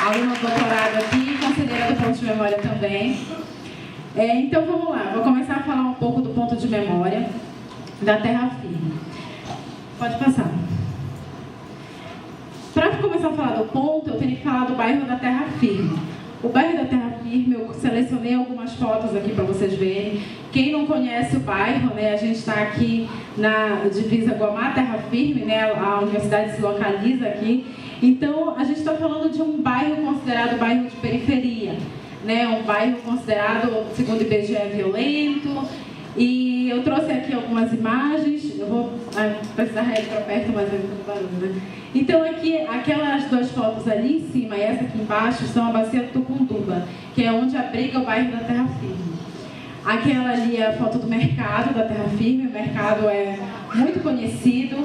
aluna do doutorado aqui, conselheira do ponto de memória também. Então vamos lá, vou começar a falar um pouco do ponto de memória da Terra Firme. Pode passar. Para começar a falar do ponto, eu tenho que falar do bairro da Terra Firme. O bairro da Terra Firme, eu selecionei algumas fotos aqui para vocês verem. Quem não conhece o bairro, né, a gente está aqui na divisa Guamá-Terra Firme, né, a universidade se localiza aqui. Então, a gente está falando de um bairro considerado bairro de periferia, né, um bairro considerado, segundo o IBGE, violento. E eu trouxe aqui algumas imagens, eu vou precisar ir para perto, mas é muito barulho, né? Então aqui, aquelas duas fotos ali em cima e essa aqui embaixo são a bacia do Tucunduba, que é onde abriga o bairro da Terra Firme. Aquela ali é a foto do mercado da Terra Firme, o mercado é muito conhecido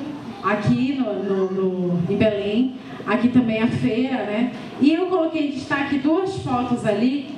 aqui em Belém, aqui também a feira, né? E eu coloquei em destaque duas fotos ali,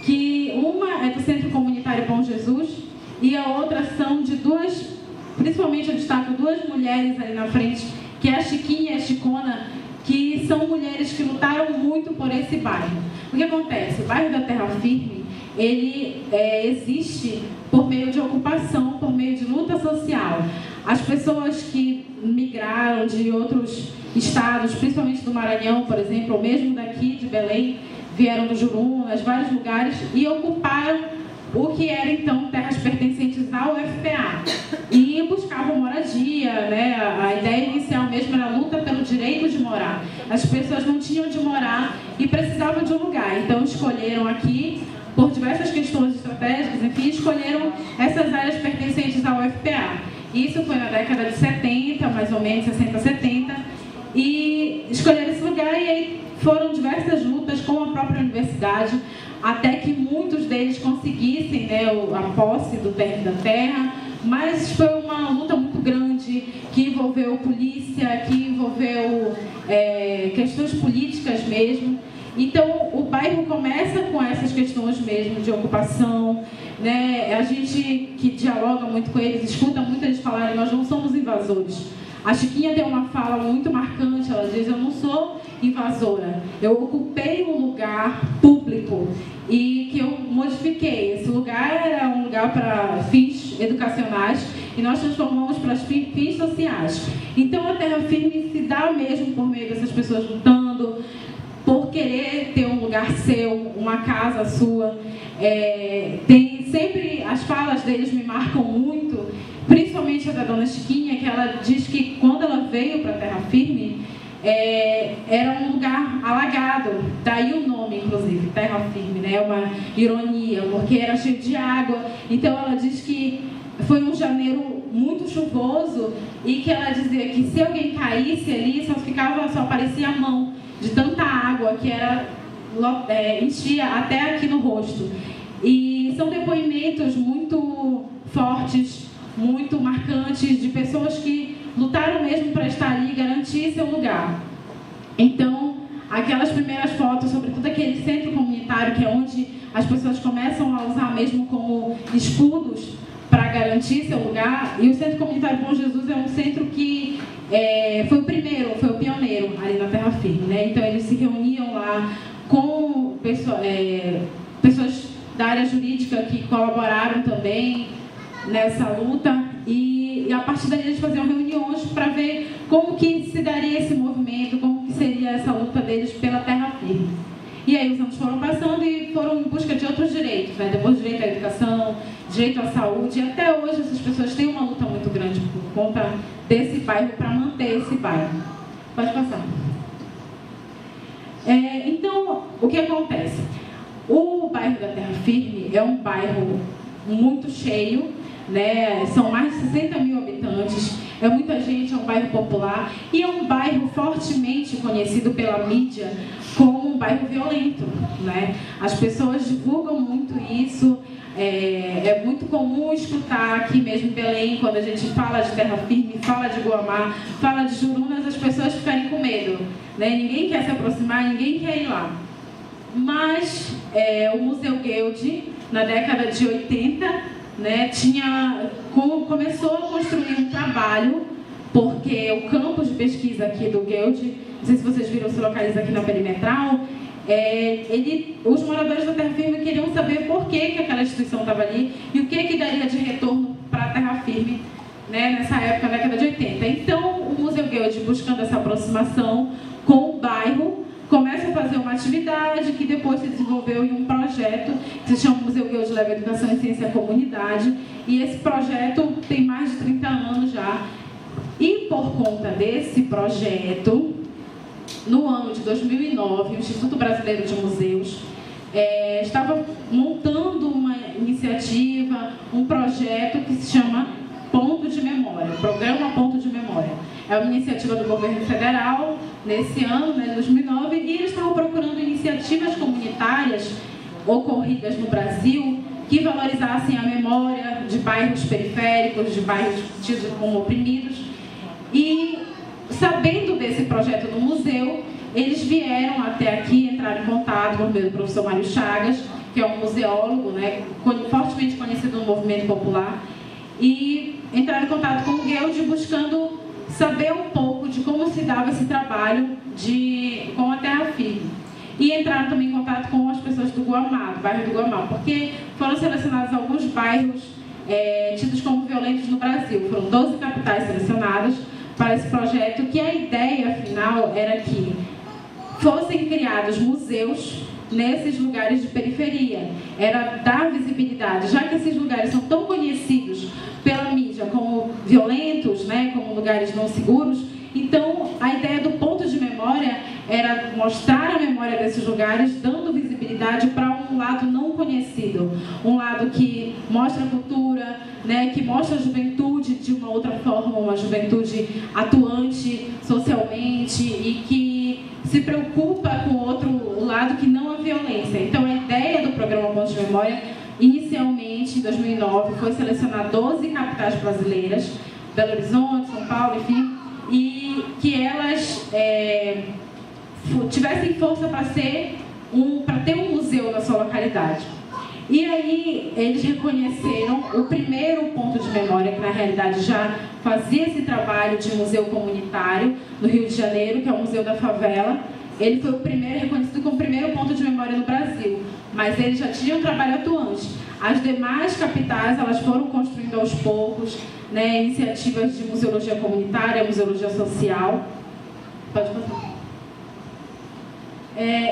que uma é do Centro Comunitário Bom Jesus, e a outra são de duas, principalmente eu destaco duas mulheres ali na frente, que é a Chiquinha e a Chicona, que são mulheres que lutaram muito por esse bairro. O que acontece? O bairro da Terra Firme, ele existe por meio de ocupação, por meio de luta social. As pessoas que migraram de outros estados, principalmente do Maranhão, por exemplo, ou mesmo daqui de Belém, vieram do Jurunas, vários lugares, e ocuparam o que era então terras pertencentes ao UFPA e buscavam moradia, né? A ideia inicial mesmo era a luta pelo direito de morar. As pessoas não tinham de morar e precisavam de um lugar, então escolheram aqui, por diversas questões estratégicas, enfim, escolheram essas áreas pertencentes ao UFPA. Isso foi na década de 70, mais ou menos, 60, 70, e escolheram esse lugar e aí foram diversas lutas com a própria universidade, até que muitos deles conseguissem, né, a posse da terra, mas foi uma luta muito grande, que envolveu polícia, que envolveu questões políticas mesmo. Então, o bairro começa com essas questões mesmo de ocupação, né? A gente que dialoga muito com eles, escuta muito eles falarem, nós não somos invasores. A Chiquinha tem uma fala muito marcante, ela diz, eu não sou invasora, eu ocupei um lugar público e que eu modifiquei. Esse lugar era um lugar para fins educacionais e nós transformamos para fins sociais. Então a Terra Firme se dá mesmo por meio dessas pessoas lutando, por querer ter um lugar seu, uma casa sua. Tem sempre, as falas deles me marcam muito, principalmente a da dona Chiquinha, que ela diz que quando ela veio para a Terra Firme, era um lugar alagado, daí o nome, inclusive, Terra Firme, né? É uma ironia, porque era cheio de água. Então ela diz que foi um janeiro muito chuvoso e que ela dizia que se alguém caísse ali, só aparecia a mão, de tanta água que enchia até aqui no rosto. E são depoimentos muito fortes, muito marcantes, de pessoas que lutaram mesmo para estar ali e garantir seu lugar. Então, aquelas primeiras fotos, sobretudo aquele centro comunitário, que é onde as pessoas começam a usar mesmo como escudos para garantir seu lugar, e o Centro Comunitário Bom Jesus é um centro que foi o pioneiro ali na Terra Firme, né? Então eles se reuniam lá com pessoas da área jurídica que colaboraram também nessa luta e a partir daí eles faziam reuniões para ver como que se daria esse movimento, como que seria essa luta deles pela Terra Firme. E aí os anos foram passando e foram em busca de outros direitos, né? Depois direito à educação, direito à saúde, e até hoje essas pessoas têm uma luta muito grande por conta desse bairro, para manter esse bairro. Pode passar. Então, o que acontece? O bairro da Terra Firme é um bairro muito cheio, né? São mais de 60 mil habitantes, é muita gente, é um bairro popular e é um bairro fortemente conhecido pela mídia como um bairro violento, né? As pessoas divulgam muito isso, é muito comum escutar aqui mesmo em Belém, quando a gente fala de Terra Firme, fala de Guamá, fala de Jurunas, as pessoas ficarem com medo, né? Ninguém quer se aproximar, ninguém quer ir lá. Mas o Museu Guild, na década de 80, né, começou a construir um trabalho, porque o campus de pesquisa aqui do Guild, não sei se vocês viram, se localiza aqui na Perimetral, os moradores da Terra Firme queriam saber por que aquela instituição estava ali e o que daria de retorno para a Terra Firme, né, nessa época, na década de 80. Então, o Museu Guild, buscando essa aproximação com o bairro, começa a fazer uma atividade que depois se desenvolveu em um projeto que se chama Museu Guild leva Educação e Ciência à Comunidade, e esse projeto tem mais de 30 anos já. E por conta desse projeto, no ano de 2009, o Instituto Brasileiro de Museus estava montando uma iniciativa, um projeto que se chama Ponto de Memória, Programa Ponto de Memória. É uma iniciativa do governo federal, nesse ano, né, 2009, e eles estavam procurando iniciativas comunitárias ocorridas no Brasil que valorizassem a memória de bairros periféricos, de bairros tidos como oprimidos. E, sabendo desse projeto do museu, eles vieram até aqui, entraram em contato com o meu professor Mário Chagas, que é um museólogo, né, fortemente conhecido no movimento popular, e entraram em contato com o Guild buscando saber um pouco de como se dava esse trabalho com a Terra Firme. E entraram também em contato com as pessoas do Guamá, do bairro do Guamá, porque foram selecionados alguns bairros tidos como violentos no Brasil. Foram 12 capitais selecionadas para esse projeto, que a ideia final era que fossem criados museus nesses lugares de periferia. Era dar visibilidade, já que esses lugares são tão conhecidos pela mídia como violentos, né, como lugares não seguros. Então, a ideia do ponto de memória era mostrar a memória desses lugares, dando visibilidade para um lado não conhecido, um lado que mostra a cultura, né, que mostra a juventude de uma outra forma, uma juventude atuante socialmente e que se preocupa com o outro lado que não a violência. Então, a ideia do programa Ponto de Memória, inicialmente, em 2009, foi selecionar 12 capitais brasileiras, Belo Horizonte, São Paulo, enfim, e que elas tivessem força para ter um museu na sua localidade. E aí eles reconheceram o primeiro ponto de memória, que na realidade já fazia esse trabalho de museu comunitário no Rio de Janeiro, que é o Museu da Favela. Ele foi o primeiro, reconhecido como o primeiro ponto de memória no Brasil, mas ele já tinha um trabalho atuante. As demais capitais, elas foram construindo aos poucos, né, iniciativas de museologia comunitária, museologia social. Pode passar.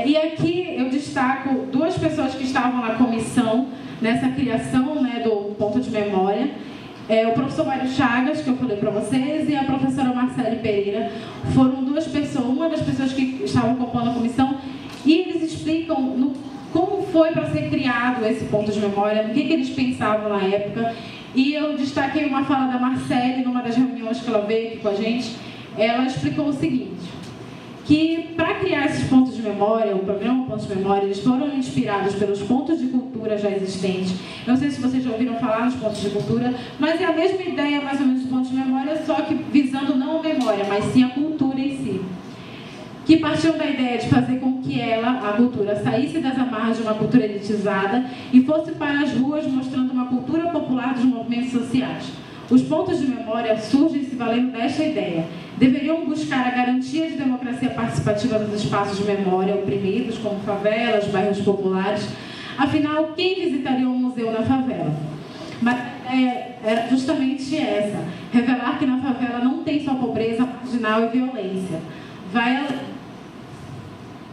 E aqui eu destaco duas pessoas que estavam na comissão, nessa criação, né, do ponto de memória. O professor Mário Chagas, que eu falei para vocês, e a professora Marcele Pereira. Foram duas pessoas, uma das pessoas que estavam compondo a comissão, e eles explicam como foi para ser criado esse ponto de memória, no que eles pensavam na época. E eu destaquei uma fala da Marcele, numa das reuniões que ela veio aqui com a gente. Ela explicou o seguinte, que para criar esses pontos de memória, o programa Pontos de Memória, eles foram inspirados pelos pontos de cultura já existentes. Não sei se vocês já ouviram falar nos pontos de cultura, mas é a mesma ideia, mais ou menos, do ponto de memória, só que visando não a memória, mas sim a cultura em si. Que partiu da ideia de fazer com que a cultura, saísse das amarras de uma cultura elitizada e fosse para as ruas mostrando uma cultura popular dos movimentos sociais. Os pontos de memória surgem se valendo desta ideia. Deveriam buscar a garantia de democracia participativa nos espaços de memória oprimidos, como favelas, bairros populares. Afinal, quem visitaria um museu na favela? Mas era justamente essa, revelar que na favela não tem só pobreza marginal e violência.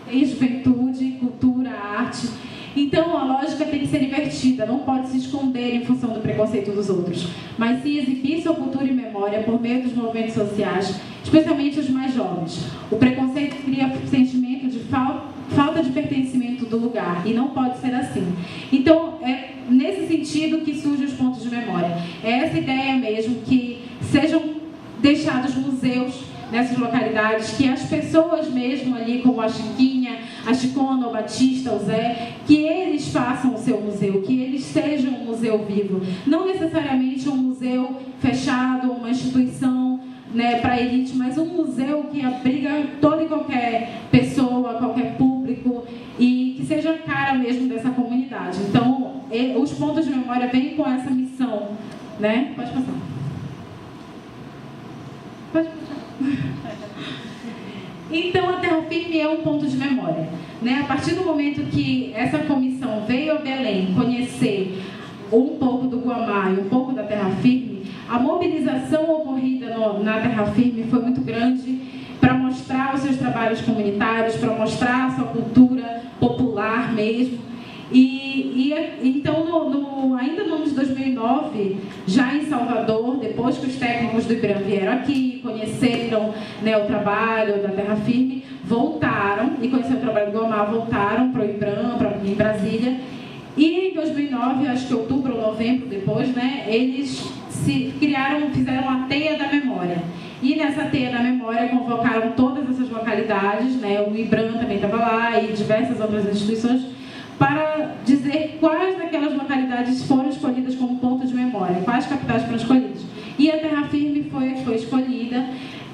Tem juventude, cultura, arte. Então, a lógica tem que ser invertida, não pode se esconder em função do preconceito dos outros, mas sim exibir sua cultura e memória por meio dos movimentos sociais, especialmente os mais jovens. O preconceito cria sentimento de falta de pertencimento do lugar, e não pode ser assim. Então, é nesse sentido que surgem os pontos de memória. É essa ideia mesmo, que sejam deixados museus nessas localidades, que as pessoas mesmo ali, como a Chiquinha, a Chicona, o Batista, o Zé, que eles façam o seu museu, que eles sejam um museu vivo. Não necessariamente um museu fechado, uma instituição, né, para a elite, mas um museu que abriga toda e qualquer pessoa, qualquer público, e que seja a cara mesmo dessa comunidade. Então, os pontos de memória vêm com essa missão, né? Pode passar. Pode passar. Então, a Terra Firme é um ponto de memória. né, a partir do momento que essa comissão veio a Belém conhecer um pouco do Guamá e um pouco da Terra Firme, a mobilização ocorrida na Terra Firme foi muito grande para mostrar os seus trabalhos comunitários, para mostrar a sua cultura popular mesmo. Então, ainda no ano de 2009, já em Salvador, depois que os técnicos do IBRAM vieram aqui, conheceram, né, o trabalho da Terra Firme, voltaram, e conheceram o trabalho do Guamá, voltaram para o IBRAM, em Brasília. E em 2009, acho que outubro ou novembro depois, né, eles fizeram a Teia da Memória. E nessa Teia da Memória convocaram todas essas localidades, né, o IBRAM também estava lá e diversas outras instituições, para dizer quais daquelas localidades foram escolhidas como ponto de memória, quais capitais foram escolhidas. E a Terra Firme foi escolhida,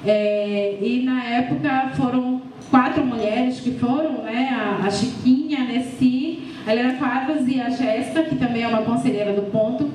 e na época foram 4 mulheres que foram, né, a Chiquinha, a Nessi, a Helena Quadras e a Jéssica, que também é uma conselheira do ponto.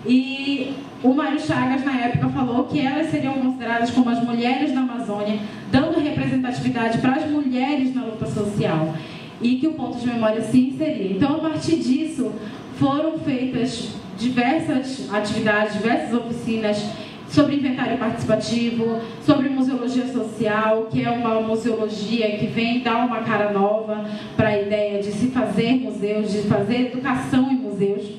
E o Mário Chagas, na época, falou que elas seriam consideradas como as mulheres da Amazônia, dando representatividade para as mulheres na luta social, e que o ponto de memória se inseria. Então, a partir disso, foram feitas diversas atividades, diversas oficinas sobre inventário participativo, sobre museologia social, que é uma museologia que vem dar uma cara nova para a ideia de se fazer museus, de fazer educação em museus.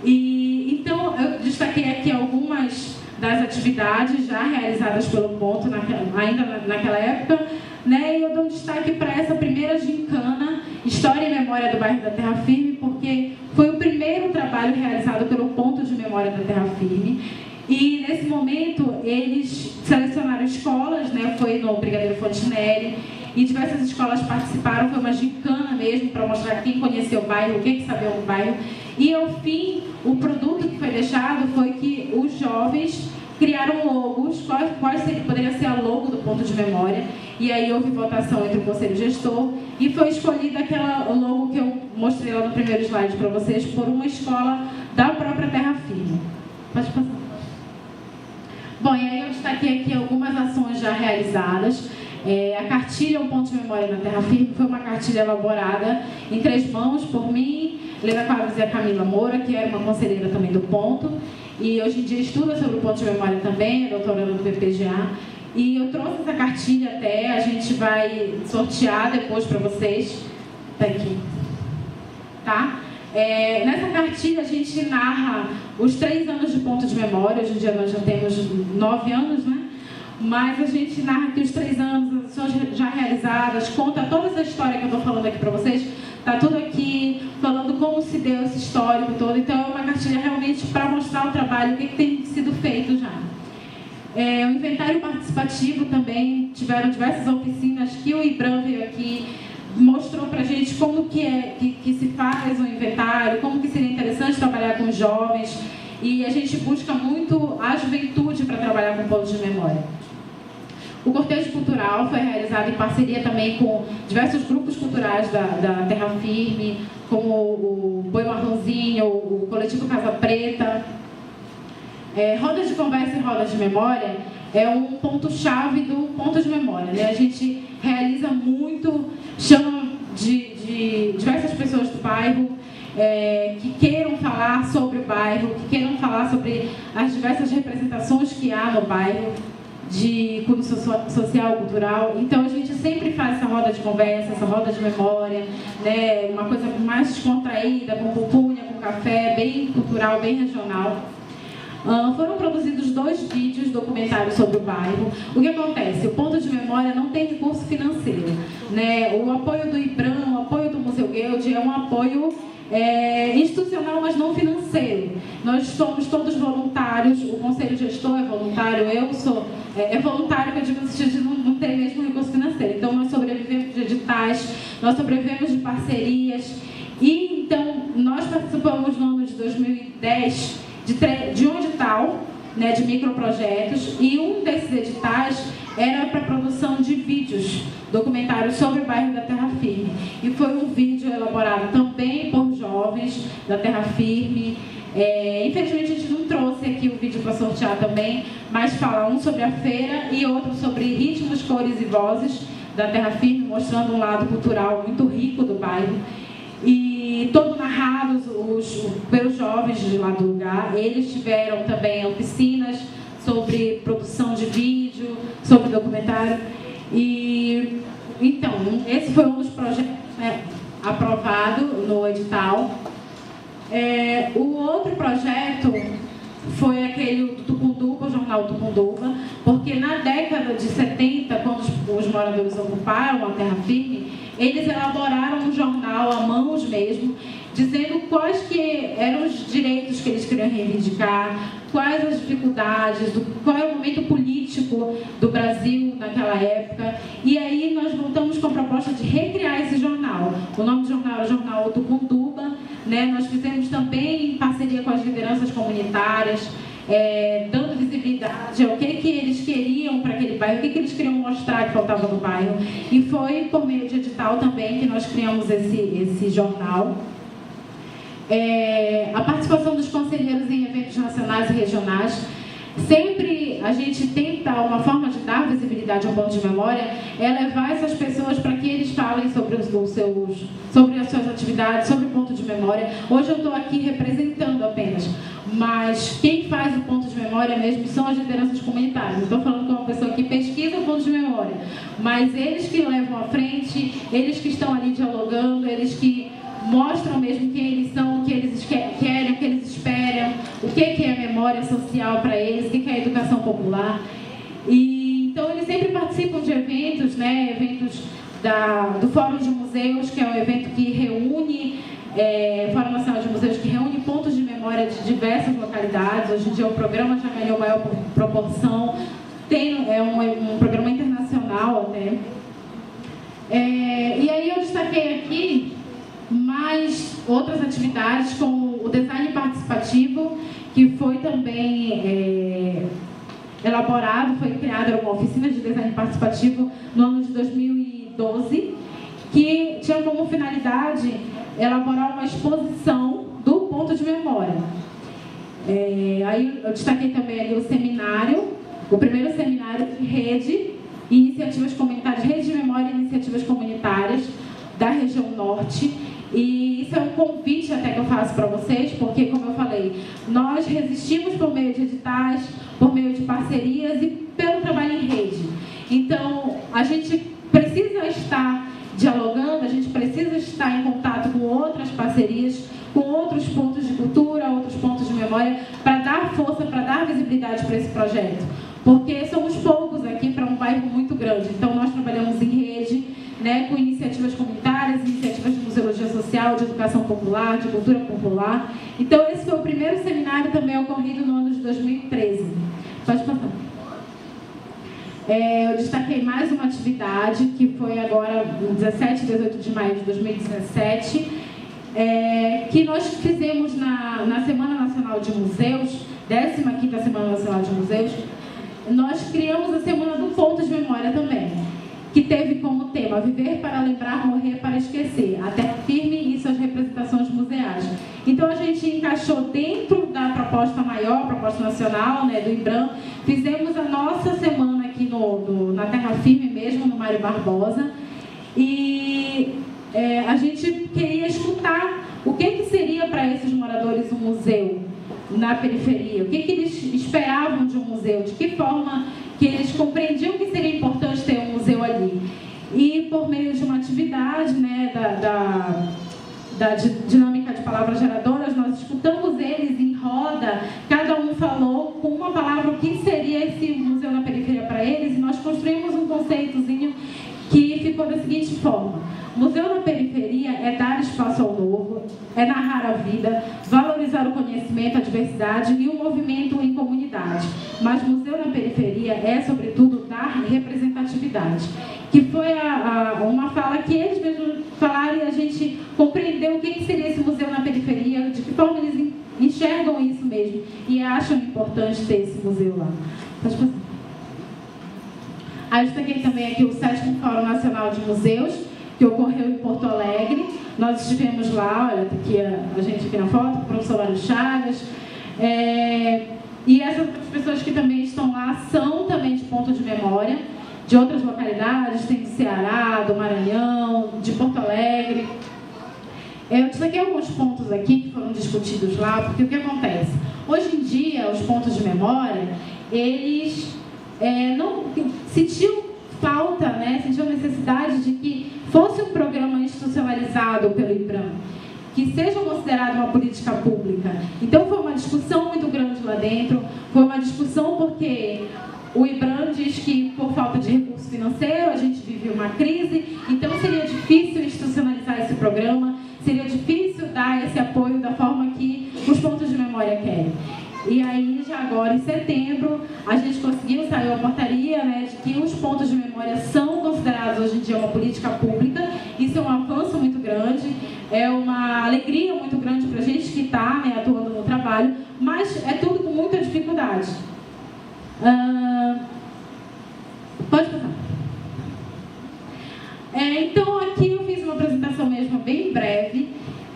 E então, eu destaquei aqui algumas das atividades já realizadas pelo ponto, ainda naquela época, né? E eu dou um destaque para essa primeira gincana, História e Memória do Bairro da Terra Firme, porque foi o primeiro trabalho realizado pelo Ponto de Memória da Terra Firme. E nesse momento eles selecionaram escolas, né? Foi no Brigadeiro Fontinelli, e diversas escolas participaram. Foi uma gincana mesmo para mostrar quem conheceu o bairro, quem sabia o bairro. E ao fim, o produto que foi deixado foi que os jovens criaram logos, quais poderia ser a logo do ponto de memória, e aí houve votação entre o conselho gestor, e foi escolhida aquela logo que eu mostrei lá no primeiro slide para vocês, por uma escola da própria Terra Firme. Pode passar. Bom, e aí eu destaquei aqui algumas ações já realizadas. A cartilha Um Ponto de Memória na Terra Firme foi uma cartilha elaborada em 3 mãos por mim, Helena Quadros e a Camila Moura, que era uma conselheira também do ponto, e hoje em dia estuda sobre o ponto de memória também, é doutoranda do PPGA. E eu trouxe essa cartilha até, a gente vai sortear depois para vocês. Tá aqui. Tá? Nessa cartilha a gente narra os 3 anos de ponto de memória. Hoje em dia nós já temos 9 anos, né? Mas a gente narra aqui os 3 anos, as ações já realizadas, conta toda essa história que eu estou falando aqui para vocês. Está tudo aqui, falando como se deu esse histórico todo. Então é uma cartilha realmente para mostrar o trabalho, o que tem sido feito já. O inventário participativo também, tiveram diversas oficinas que o IBRAM veio aqui, mostrou para a gente como que se faz o inventário, como que seria interessante trabalhar com jovens, e a gente busca muito a juventude para trabalhar com pontos de memória. O cortejo cultural foi realizado em parceria também com diversos grupos culturais da Terra Firme, como o Boi Marronzinho, o Coletivo Casa Preta. Rodas de conversa e rodas de memória é um ponto-chave do ponto de memória, né? A gente realiza muito, chama de diversas pessoas do bairro que queiram falar sobre o bairro, que queiram falar sobre as diversas representações que há no bairro, de cunho social, cultural. Então a gente sempre faz essa roda de conversa, essa roda de memória, né? Uma coisa mais descontraída, com pupunha, com café, bem cultural, bem regional. Foram produzidos 2 vídeos documentários sobre o bairro. O que acontece? O ponto de memória não tem recurso financeiro, né? O apoio do IBRAM, o apoio do Museu Guild é um apoio institucional, mas não financeiro. Nós somos todos voluntários, o conselho gestor é voluntário, eu sou voluntário, que eu digo no sentido de não ter mesmo recurso financeiro. Então nós sobrevivemos de editais, nós sobrevivemos de parcerias, e então nós participamos no ano de 2010 de um edital, né, de microprojetos, e um desses editais era para a produção de vídeos, documentários sobre o bairro da Terra Firme. E foi um vídeo elaborado também por jovens da Terra Firme. Infelizmente a gente não trouxe aqui o vídeo para sortear também, mas fala um sobre a feira e outro sobre ritmos, cores e vozes da Terra Firme, mostrando um lado cultural muito rico do bairro. E todo narrado pelos jovens de lá do lugar. Eles tiveram também oficinas sobre produção de vídeo, sobre documentário. E então, esse foi um dos projetos, né, aprovado no edital. O outro projeto foi aquele do Tucunduva, o jornal Tucunduva, porque na década de 70, quando os moradores ocuparam a Terra Firme, eles elaboraram um jornal à mãos mesmo, dizendo quais que eram os direitos que eles queriam reivindicar, quais as dificuldades, qual era o momento político do Brasil naquela época. E aí nós voltamos com a proposta de recriar esse jornal. O nome do jornal é o Jornal Tucunduva, né? Nós fizemos também em parceria com as lideranças comunitárias, dando visibilidade ao que eles queriam para aquele bairro, o que eles queriam mostrar que faltava no bairro. E foi por meio de edital também que nós criamos esse jornal. A participação dos conselheiros em eventos nacionais e regionais. Sempre a gente tenta, uma forma de dar visibilidade ao ponto de memória é levar essas pessoas para que eles falem sobre as suas atividades, sobre o ponto de memória. Hoje eu estou aqui representando apenas, mas quem faz o ponto de memória mesmo são as lideranças comunitárias. Não estou falando com uma pessoa que pesquisa o ponto de memória, mas eles que levam à frente, eles que estão ali dialogando, eles que mostram mesmo quem eles são, o que eles querem, o que eles esperam, o que é memória social para eles, o que é educação popular. E então eles sempre participam de eventos, né? Eventos do Fórum de Museus, que é um evento que reúne, Fórum Nacional de Museus, que reúne pontos de memória de diversas localidades. Hoje em dia o programa já ganhou maior proporção, é um programa internacional até. E aí eu destaquei aqui mais outras atividades, como o design participativo, que foi também elaborado, foi criada uma oficina de design participativo no ano de 2012, que tinha como finalidade elaborar uma exposição do ponto de memória. Aí eu destaquei também ali o seminário, o primeiro seminário de rede e iniciativas comunitárias, rede de memória e iniciativas comunitárias da região norte. E isso é um convite até que eu faço para vocês, porque, como eu falei, nós resistimos por meio de editais, por meio de parcerias e pelo trabalho em rede. Então, a gente precisa estar dialogando, a gente precisa estar em contato com outras parcerias, com outros pontos de cultura, outros pontos de memória, para dar força, para dar visibilidade para esse projeto. Porque somos poucos aqui para um bairro muito grande. Então, nós trabalhamos em rede, né, com iniciativas comunitárias, iniciativas de museologia social, de educação popular, de cultura popular. Então, esse foi o primeiro seminário também ocorrido no ano de 2013. Pode passar. Eu destaquei mais uma atividade, que foi agora, 17 e 18 de maio de 2017, que nós fizemos na Semana Nacional de Museus, 15ª Semana Nacional de Museus. Nós criamos a Semana do Ponto de Memória também, que teve como tema Viver para Lembrar, Morrer para Esquecer, a Terra Firme e suas representações museais. Então a gente encaixou dentro da proposta maior, proposta nacional, né, do IBRAM, fizemos a nossa semana aqui na Terra Firme mesmo, no Mário Barbosa, e a gente queria escutar o que seria para esses moradores um museu na periferia, o que eles esperavam de um museu, de que forma que eles compreendiam que seria importante ter um museu ali. E por meio de uma atividade, né, da dinâmica de palavras geradoras, nós escutamos eles em roda, cada um falou com uma palavra o que seria esse museu na periferia para eles, e nós construímos um conceitozinho que ficou da seguinte forma: museu na periferia é dar espaço ao novo, é narrar a vida, valorizar o conhecimento, a diversidade e o movimento em comunidade. Mas museu na periferia é, sobretudo, dar representatividade. Que foi uma fala que eles mesmos falaram e a gente compreendeu o que seria esse museu na periferia, de que forma eles enxergam isso mesmo e acham importante ter esse museu lá. Pode passar. Aí eu destaquei também aqui o 7º Fórum Nacional de Museus, que ocorreu em Porto Alegre. Nós estivemos lá, olha, aqui a gente aqui na foto, o professor Mário Chagas. E essas pessoas que também estão lá são também de ponto de memória. de outras localidades, tem do Ceará, do Maranhão, de Porto Alegre. Eu destaquei alguns pontos aqui que foram discutidos lá, porque o que acontece? Hoje em dia, os pontos de memória, eles não sentiam falta, né, sentiam necessidade de que fosse um programa institucionalizado pelo IBRAM, que seja considerado uma política pública. Então foi uma discussão muito grande lá dentro, foi uma discussão porque o IBRAM diz que por falta de recurso financeiro a gente vive uma crise, então seria difícil institucionalizar esse programa, seria difícil dar esse apoio da forma que os pontos de memória querem. E aí, já agora em setembro, a gente conseguiu sair a portaria, né, de que os pontos de memória são considerados hoje em dia uma política pública. Isso é um avanço muito grande, é uma alegria muito grande para a gente que está, né, atuando no trabalho, mas é tudo com muita dificuldade. Pode passar. Então, aqui eu fiz uma apresentação mesmo bem breve,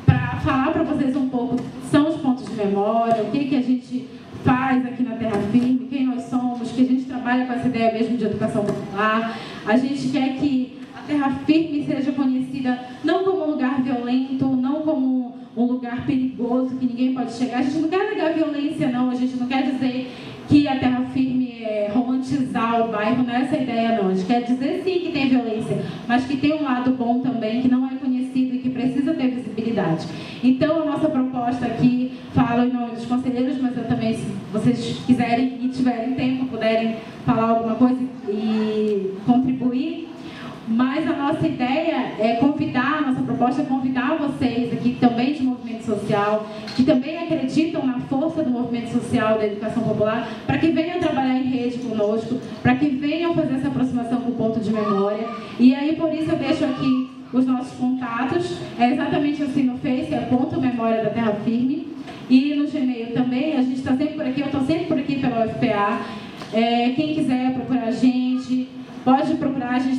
para falar para vocês um pouco do que são os pontos de memória, o que a gente faz aqui na Terra Firme, quem nós somos, que a gente trabalha com essa ideia mesmo de educação popular. A gente quer que a Terra Firme seja conhecida não como um lugar violento, não como um lugar perigoso que ninguém pode chegar. A gente não quer negar violência, não. A gente não quer dizer que a Terra Firme é romantizar o bairro, não é essa a ideia, não. A gente quer dizer, sim, que tem violência, mas que tem um lado bom também, que não é conhecido e que precisa ter visibilidade. Então, a nossa proposta aqui, falo em nome dos conselheiros, mas eu também, se vocês quiserem e tiverem tempo, puderem falar alguma coisa e contribuir. Mas a nossa ideia é convidar, a nossa proposta é convidar vocês aqui também de movimento social, que também acreditam na força do movimento social da educação popular, para que venham trabalhar em rede conosco, para que venham fazer essa aproximação com o ponto de memória. E aí, por isso, eu deixo aqui os nossos contatos. É exatamente assim no Face, é ponto memória da Terra Firme. E no Gmail também, a gente está sempre por aqui, eu estou sempre por aqui pela UFPA. Quem quiser procurar a gente, pode procurar, a gente